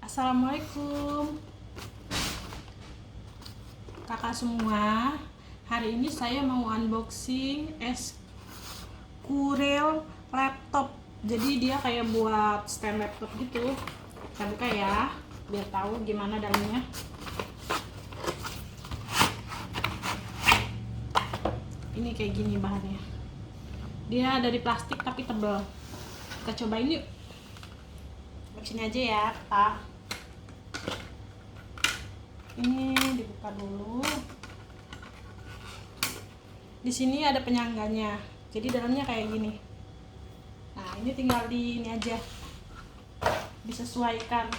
Assalamualaikum kakak semua. Hari ini saya mau unboxing Escurel laptop. Jadi dia kayak buat stand laptop gitu. Kita buka ya, biar tahu gimana dalamnya. Ini kayak gini bahannya. Dia dari plastik tapi tebal. Kita cobain yuk. Sini aja ya, Pak. Ini dibuka dulu. Di sini ada penyangganya. Jadi dalamnya kayak gini. Nah, ini tinggal di ini aja. Disesuaikan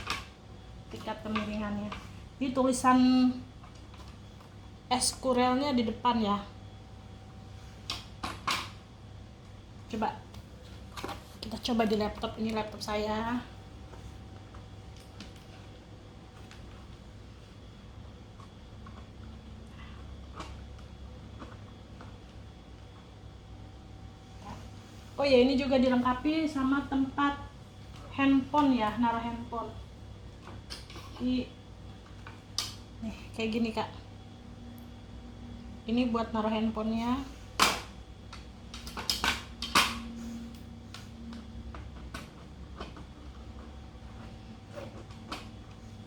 tingkat kemiringannya. Ini tulisan Escurelnya di depan ya. Coba kita coba di laptop. Ini laptop saya. Oh ya, ini juga dilengkapi sama tempat handphone ya, naruh handphone. Nih, kayak gini kak. Ini buat naruh handphonenya.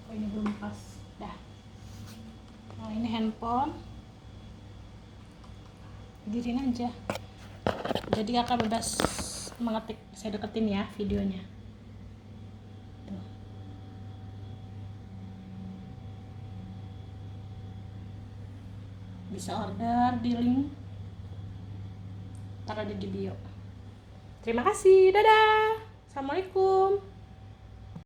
Oh, ini belum pas. Dah. Nah, ini handphone. Berdiriin aja. Jadi kakak bebas mengetik. Saya deketin ya videonya. Tuh. Bisa order di link, ntar ada di bio. Terima kasih, dadah. Assalamualaikum.